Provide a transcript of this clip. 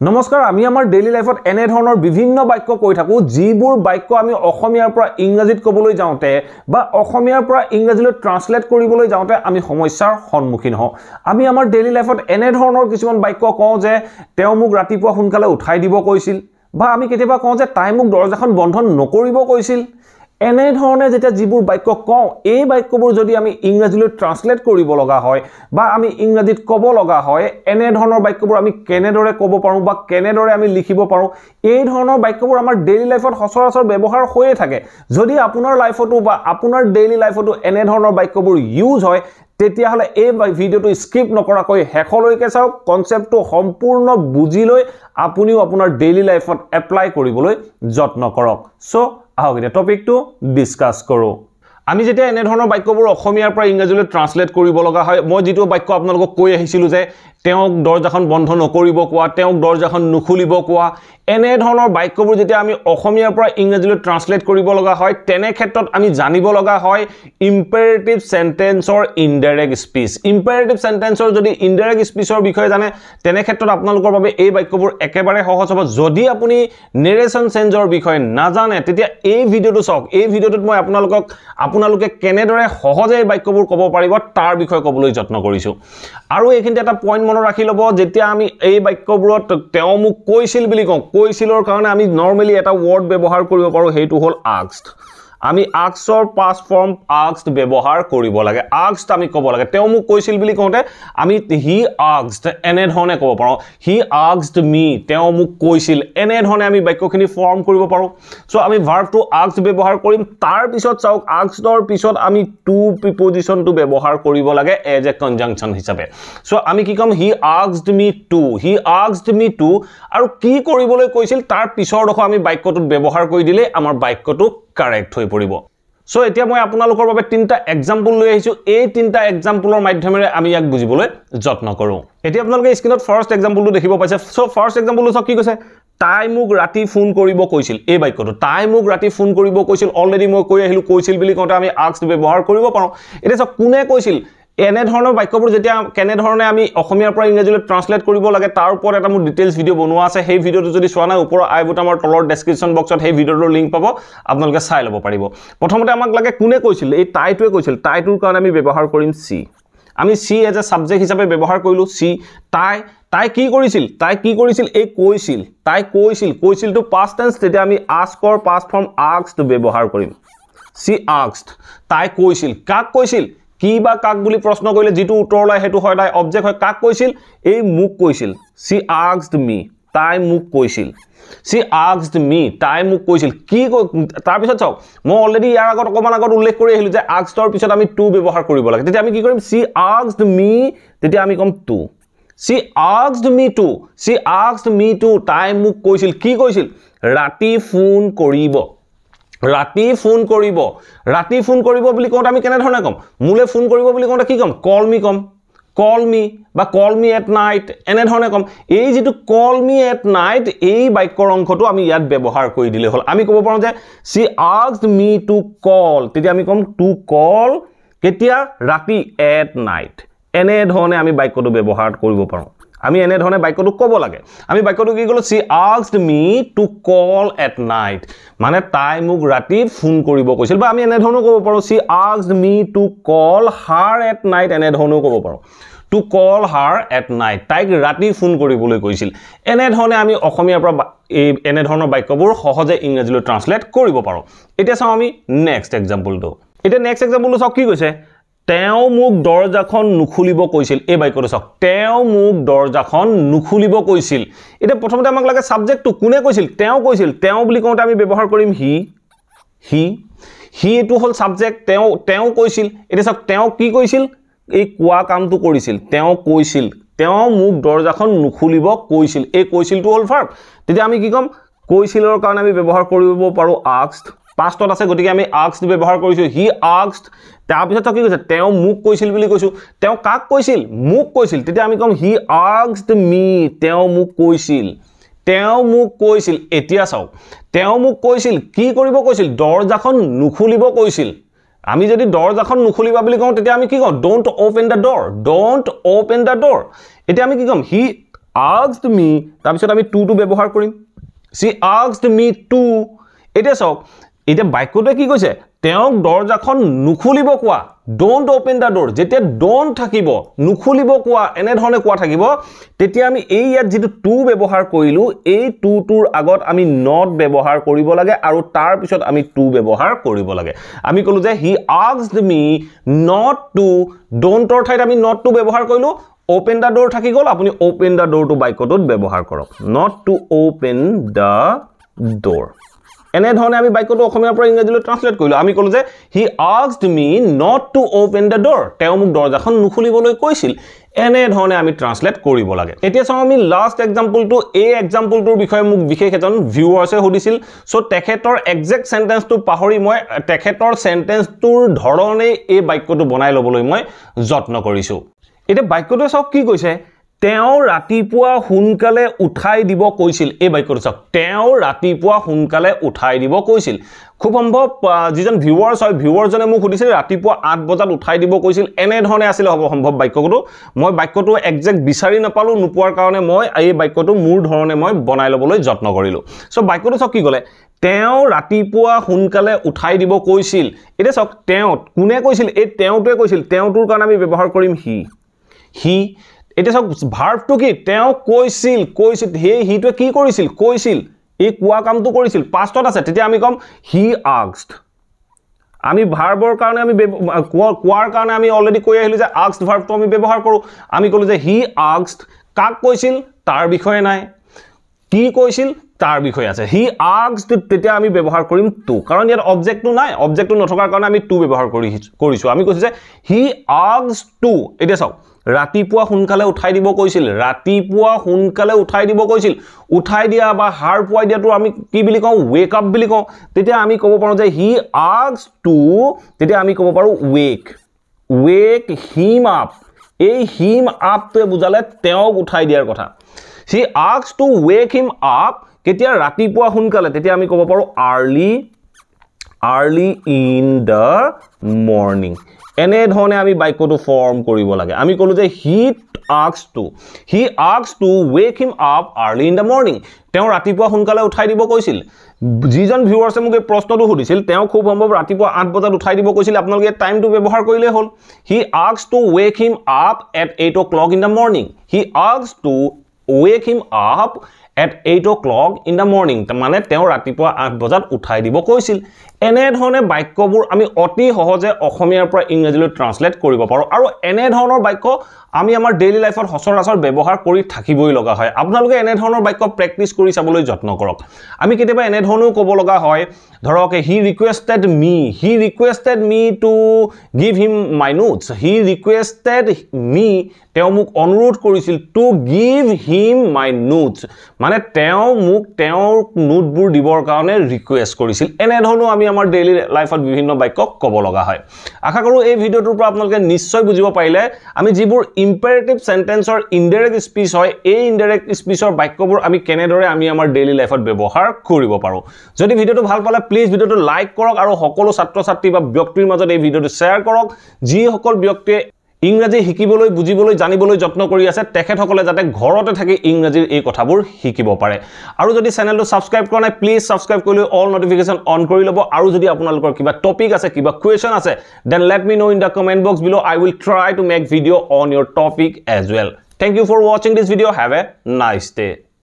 নমস্কাৰ আমি আমাৰ ডেইলি লাইফত এনে ধৰণৰ বিভিন্ন বাক্য কৈ থাকো যিবোৰ বাক্য আমি অসমীয়াৰ পৰা ইংৰাজীত ক'বলৈ যাওঁতে বা অসমীয়াৰ পৰা ইংৰাজীলৈ ট্ৰান্সলেট কৰিবলৈ যাওঁতে আমি সমস্যাৰ সন্মুখীন হওঁ আমি আমাৰ ডেইলি লাইফত এনে ধৰণৰ কিছুমান বাক্য কওঁ যে তেওঁ মোক ৰাতিপুৱা সোনকালে উঠাই দিব কৈছিল বা আমি কেতিয়াবা কওঁ যে তাই মোক দৰজাখন বন্ধ নকৰিব কৈছিল এনে ধৰণে যেতিয়া যিবোৰ বাক্য কওঁ এই বাক্যবোৰ যদি আমি ইংৰাজীলৈ ট্ৰান্সলেট কৰিব লগা হয় বা আমি ইংৰাজীত ক'ব লগা হয় এনে ধৰণৰ বাক্যবোৰ আমি কেনেদৰে ক'ব পাৰোঁ বা কেনেদৰে আমি লিখিব পাৰোঁ এই ধৰণৰ বাক্যবোৰ আমাৰ ডেইলি লাইফত সচৰাচৰ ব্যৱহাৰ হৈয়ে থাকে যদি আপোনাৰ লাইফতো বা আপোনাৰ ডেইলি লাইফতো এনে ধৰণৰ বাক্যবোৰ ইউজ হয় তেতিয়াহলে এই ভিডিওটো স্কিপ নকৰাকৈ হেকলৈকে চাওক কনসেপ্টটো সম্পূৰ্ণ বুজি লৈ আপুনিও আপোনাৰ ডেইলি লাইফত এপ্লাই কৰিবলৈ যত্ন কৰক সো আহক এটা টপিকটো ডিসকাস কৰো আমি যেতিয়া এনে ধৰণৰ বাক্যবোৰ অসমীয়াৰ পৰা ইংৰাজীলৈ ট্ৰান্সলেট কৰিব লগা হয় মই যেটো বাক্য আপোনালোকক কৈ আহিছিলো যে তেওঁক দৰজাখন বন্ধ নকৰিব কোৱা তেওঁক দৰজাখন নুখুলিব কোৱা এনে ধৰণৰ বাক্যবোৰ যেতিয়া আমি অসমীয়াৰ পৰা ইংৰাজীলৈ ট্ৰান্সলেট কৰিব লগা হয় তেনে ক্ষেত্ৰত আমি জানিব লগা হয় ইম্পেৰেটিভ সেন্টেন্সৰ ইনডাইৰেক্ট স্পিচ ইম্পেৰেটিভ সেন্টেন্সৰ যদি ইনডাইৰেক্ট স্পিচৰ বিষয়ে জানে তেনে ক্ষেত্ৰত আপোনালোকৰ বাবে এই বাক্যবোৰ একেবাৰে সহজ হ'ব যদি আপুনি নেৰেশন চেঞ্জৰ বিষয়ে নাজানে তেতিয়া এই ভিডিওটো চাওক এই ভিডিওটোত মই আপোনালোকে কেনেদৰে সহজে এই বাক্যবোৰ ক'ব পাৰিব তাৰ বিষয়ে ক'বলৈ যত্ন কৰিছো আৰু এইখিনিতে এটা পইণ্ট মনত ৰাখি ল'ব যেতিয়া আমি এই বাক্যবোৰত তেওঁ মোক কৈছিল বুলি কওঁ কৈছিলৰ কাৰণে আমি নৰমালি এটা ওয়াৰ্ড ব্যৱহাৰ কৰিব পাৰো হেতু হল asked আমি asked past form asked ব্যৱহাৰ কৰিব লাগে asked আমি ক'ব লাগে তেওঁ মোক কৈছিল বুলি কওঁতে আমি he asked এনে ধৰণে ক'ব পাৰো he asked me তেওঁ মোক কৈছিল এনে ধৰণে আমি বাক্যখিনি ফৰ্ম কৰিব পাৰো সো আমি verb to asked ব্যৱহাৰ কৰিম তাৰ পিছত চাওক asked ৰ পিছত আমি to preposition to ব্যৱহাৰ কৰিব লাগে as a conjunction হিচাপে সো আমি কি কম he asked me to আৰু কি কৰিবলৈ কৈছিল তাৰ পিছৰ দখ আমি বাক্যটোত ব্যৱহাৰ কৰি দিলে আমাৰ বাক্যটো কাৰেক্ট হৈ পৰিব সো এতিয়া মই আপোনালোকৰ বাবে তিনটা এক্সাম্পল লৈ আহিছো এই তিনটা এক্সাম্পলৰ মাধ্যমেৰে আমি ইয়াক বুজিবলৈ যত্ন কৰো এতিয়া আপোনালোকে স্ক্ৰিনত ফাৰ্স্ট এক্সাম্পলটো দেখিব পাইছে সো ফাৰ্স্ট এক্সাম্পলটো কি কৈছে তাই মোক ৰাতি ফোন কৰিব কৈছিল এই বাক্যটো তাই মোক ৰাতি ফোন কৰিব কৈছিল অলৰেডি মই কৈ আহিলো কৈছিল বুলি কওঁতে আমি asked ব্যৱহাৰ কৰিব পাৰো এটা সব কোনে কৈছিল এনে ধৰণৰ বাক্যবোৰ যেতিয়া কেনে ধৰণে আমি অসমীয়াৰ পৰা ইংৰাজীলৈ ট্ৰান্সলেট কৰিব লাগে তাৰ ওপৰত এটা মোৰ ডিটেইলছ ভিডিও বনোৱা আছে সেই ভিডিওটো যদি চোৱা নাই ওপৰৰ আই বুটামৰ তলৰ ডেসক্ৰিপচন বক্সত সেই ভিডিওটোৰ লিংক পাব আপোনালোকে চাই ল'ব পাৰিব প্ৰথমতে আমাক লাগে কোনে কৈছিল এই তাইটোৱে কৈছিল তাইটোৰ কাৰণে আমি ব্যৱহাৰ কৰিম সি আমি সি এজ এ সাবজেক্ট হিচাপে ব্যৱহাৰ কৰিলো সি তাই কি কৰিছিল এই কৈছিল তাই কৈছিল টু past tense তেতিয়া আমি ask or past form asked ব্যৱহাৰ কৰিম সি asked তাই কৈছিল কাক কৈছিল কি বা কাক বুলি প্ৰশ্ন কৰিলে যেটো উত্তৰ লয় হেতু হয় তাই অবজেক্ট হয় কাক কৈছিল এই মোক কৈছিল সি asked me তাই মোক কৈছিল সি asked me তাই মোক কৈছিল কি তাৰ পিছত চাও মই অলৰেডি ইয়াৰ আগত অকমান আগত উল্লেখ কৰি আহিলো যে asked ৰ পিছত আমি to ব্যৱহাৰ কৰিব লাগে তেতিয়া আমি কি কৰিম সি asked me তেতিয়া আমি কম to C asked me to তাই মোক কৈছিল কি কৈছিল ৰাতি ফোন কৰিব ৰাতি ফোন কৰিব বুলি কওঁতে আমি কেনে ধৰণে কম মুলে ফোন কৰিব বুলি কওঁতে কি কম call me বা call me at night এনে ধৰণে কম এই যেটো call me at night এই বাক্যৰ অংশটো আমি ইয়াত ব্যৱহাৰ কৰি দিলে হল আমি ক'ব পাৰো যে she asked me to call তেতিয়া আমি কম to call কেতিয়া ৰাতি at night এনে ধৰণে আমি বাক্যটো ব্যৱহাৰ কৰিব পাৰো আমি এনে ধৰণে বাক্যটো ক'ব লাগে আমি বাক্যটো কি কলো she asked me to call at night মানে তাই মোক ৰাতি ফোন কৰিব কৈছিল বা আমি এনে ধৰণে ক'ব পাৰো she asked me to call her at night এনে ধৰণে ক'ব পাৰো to call her at night তাইক ৰাতি ফোন কৰিবলৈ কৈছিল এনে ধৰণে আমি অসমীয়াৰ পৰা এই এনে ধৰণৰ বাক্যবোৰ সহজে ইংৰাজীলৈ ট্ৰান্সলেট কৰিব পাৰো এতিয়া চাও আমি নেক্সট এক্সাম্পলটো এতিয়া নেক্সট এক্সাম্পলটো চাও কি কৈছে তেওঁ মোক দৰজাখন নুখুলিব কৈছিল এই বাক্যটো চাওক তেওঁ মোক দৰজাখন নুখুলিব কৈছিল এটা প্ৰথমতে আমাক লাগে সাবজেক্টটো কোনে কৈছিল তেওঁ বুলি কওঁতে আমি ব্যৱহাৰ কৰিম হি এটো হল সাবজেক্ট তেওঁ কৈছিল এটা চাওক তেওঁ কি কৈছিল এই কোৱা কামটো কৰিছিল তেওঁ মোক দৰজাখন নুখুলিব কৈছিল এই কৈছিলটো হল ভাৰ্ব তেতিয়া আমি কি কম কৈছিলৰ কাৰণে আমি ব্যৱহাৰ কৰিব পাৰো asked পাষ্টত আছে গতিকে আমি asked ব্যৱহাৰ কৰিছো he asked তাৰ পিছত কি কৈছে তেওঁ মোক কৈছিল বুলি কৈছো তেওঁ কাক কৈছিল মোক কৈছিল তেতিয়া আমি কম he asked me তেওঁ মোক কৈছিল এতিয়া চাও তেওঁ মোক কৈছিল কি কৰিব কৈছিল দৰজাখন নুখুলিব কৈছিল আমি যদি দৰজাখন নুখুলিবা বুলি কওঁ তেতিয়া আমি কি কওঁ don't open the door এতিয়া আমি কি কম he asked me তাৰপিছত আমি to ব্যৱহাৰ কৰিম she asked me to এটা চাওক এটা বাক্যটোৱে কি কৈছে তেওঁক দৰজাখন নুখুলিব কোৱা don't open the door যেতিয়া don't থাকিব নুখুলিব কোৱা এনে ধৰণে কোৱা থাকিব তেতিয়া আমি এই ইয়াত যেটো to ব্যৱহাৰ কৰিলো এই to টোৰ আগত আমি not ব্যৱহাৰ কৰিব লাগে আৰু তাৰ পিছত আমি to ব্যৱহাৰ কৰিব লাগে আমি কলো যে he asked me not to don't ৰ ঠাইত আমি not to ব্যৱহাৰ কৰিলো open the door থাকি গল আপুনি open the door to বাক্যটোত ব্যৱহাৰ কৰক not to open the door এনে ধৰণে আমি বাক্যটো অসমীয়াৰ পৰা ইংৰাজীলৈ ট্ৰান্সলেট কৰিলো আমি কলো যে he asked me not to open the door তেওঁ মোক দৰজাখন নুখুলিবলৈ কৈছিল এনে ধৰণে আমি ট্ৰান্সলেট কৰিব লাগে এতিয়া চাও আমি লাষ্ট এক্সাম্পলটো এই এক্সাম্পলটোৰ বিষয়ে মোক বিশেষ এজন ভিউৱাৰ্ছে সুধিছিল সো তেখেতৰ এক্সাক্ট সেন্টেন্সটো পাহৰি মই তেখেতৰ সেন্টেন্সটোৰ ধৰণে এই বাক্যটো বনাই লবলৈ মই যত্ন কৰিছো এটা বাক্যটো সব কি কৈছে তেওঁ ৰাতিপুৱা হুনকালে উঠাই দিব কৈছিল এই বাক্যটো চাওক তেওঁ ৰাতিপুৱা হুনকালে উঠাই দিব কৈছিল খুব সম্ভৱ যিজন ভিউৱাৰ্ছ হয় ভিউৱাৰজনে মোক সুধিছিল ৰাতিপুৱা 8 বজাত উঠাই দিব কৈছিল এনে ধৰণে আছিল হ'ব সম্ভৱ বাক্যটো মই বাক্যটো এক্সাক্ট বিচাৰি নাপালো নুপুৱাৰ কাৰণে মই এই বাক্যটো মোৰ ধৰণে মই বনাই লবলৈ যত্ন কৰিলো সো বাক্যটো চাওক কি ক'লে তেওঁ ৰাতিপুৱা হুনকালে উঠাই দিব কৈছিল এটা চাওক তেওঁ কোনে কৈছিল এই তেওঁটোৱে কৈছিল তেওঁটোৰ কাৰণে আমি ব্যৱহাৰ কৰিম হি এটা সব ভাৰ্বটো কি তেও কৈছিল হে হিটোৱে কি কৰিছিল কৈছিল এই কোৱা কামটো কৰিছিল পাষ্টত আছে তেতিয়া আমি কম he asked আমি ভাৰ্বৰ কাৰণে আমি কোৱাৰ কাৰণে আমি অলৰেডি কৈ আহিলো যে asked ভাৰ্বটো আমি ব্যৱহাৰ কৰো আমি কলো যে he asked কাক কৈছিল তাৰ বিষয়ে নাই কি কৈছিল তাৰ বিষয়ে আছে he asked তেতিয়া আমি ব্যৱহাৰ কৰিম to কাৰণ ইয়াত অবজেক্টটো নাই অবজেক্টটো নথকাৰ কাৰণে আমি to ব্যৱহাৰ কৰিছো আমি কৈছো যে he asked to এটা চাও ৰাতিপুৱা হুনকালে উঠাই দিব কৈছিল ৰাতিপুৱা হুনকালে উঠাই দিব কৈছিল উঠাই দিয়া বা হাৰ পুৱাই দিয়াটো আমি কি বুলি কওঁ wake up বুলি কওঁ তেতিয়া আমি ক'ব পাৰো যে he asked to তেতিয়া আমি ক'ব পাৰো wake him up এই him up টো বুজালে তেওঁক উঠাই দিয়াৰ কথা he asked to wake him up কেতিয়া ৰাতিপুৱা হুনকালে তেতিয়া আমি ক'ব পাৰো early in the morning এনে ধৰণে আমি বাক্যটো ফৰ্ম কৰিব লাগে আমি কলো যে he asked to wake him up early in the morning তেওঁ ৰাতিপুৱা হুনকালে উঠাই দিব কৈছিল যিজন ভিউৱাৰ্ছে মোক এই প্ৰশ্নটো সুধিছিল তেওঁ খুব সম্ভৱ ৰাতিপুৱা 8 বজাত উঠাই দিব কৈছিল আপোনালোকে টাইমটো ব্যৱহাৰ কৰিলে হ'ল he asked to wake him up at 8 o'clock in the morning he asked to wake him up at 8 o'clock in the morning মানে তেওঁ ৰাতিপুৱা 8 বজাত উঠাই দিব কৈছিল এনে ধৰণে বাক্যবোৰ আমি অতি সহজে অসমীয়াৰ পৰা ইংৰাজীলৈ ট্ৰান্সলেট কৰিব পাৰো আৰু এনে ধৰণৰ বাক্য আমি আমাৰ ডেইলি লাইফত সচৰাচৰ ব্যৱহাৰ কৰি থাকিবই লগা হয় আপোনালোকে এনে ধৰণৰ বাক্য প্ৰেক্টিস কৰি চাবলৈ যত্ন কৰক আমি কেতিয়াবা এনে ধৰণেও ক'ব লগা হয় ধৰক he requested me to give him my notes he requested me তেওঁ মোক অনুৰোধ কৰিছিল to give him my notes মানে তেওঁ মোক তেওঁৰ নোটবোৰ দিবৰ কাৰণে ৰিকুৱেষ্ট কৰিছিল এনে ধৰণৰ আমি আমাৰ ডেইলি লাইফত বিভিন্ন বাক্য ক'ব লগা হয় আশা কৰো এই ভিডিওটোৰ পৰা আপোনালোকে নিশ্চয় বুজিব পাৰিলে আমি যিবোৰ ইম্পেৰেটিভ সেন্টেন্সৰ ইনডাইৰেক্ট স্পিচ হয় এই ইনডাইৰেক্ট স্পিচৰ বাক্যবোৰ আমি কেনেদৰে আমি আমাৰ ডেইলি লাইফত ব্যৱহাৰ কৰিব পাৰো যদি ভিডিওটো ভাল পালে প্লিজ ভিডিওটো লাইক কৰক আৰু সকলো ছাত্ৰ ছাত্ৰী বা ব্যক্তিৰ মাজত এই ভিডিওটো শেয়াৰ কৰক যি সকল ব্যক্তিয়ে ইংৰাজী শিকিবলৈ বুজিবলৈ জানিবলৈ যত্ন কৰি আছে তেখেতসকলে যাতে ঘৰতে থাকি ইংৰাজীৰ এই কথাবোৰ শিকিব পাৰে আৰু যদি চেনেলটো সাবস্ক্ৰাইব কৰা নাই প্লিজ সাবস্ক্ৰাইব কৰি অল নটিফিকেশন অন কৰি লব আৰু যদি আপোনালোকৰ কিবা টপিক আছে কিবা কোৱেশ্চন আছে then let me know in the comment box below I will try to make video on your topic as well thank you for watching this video have a nice day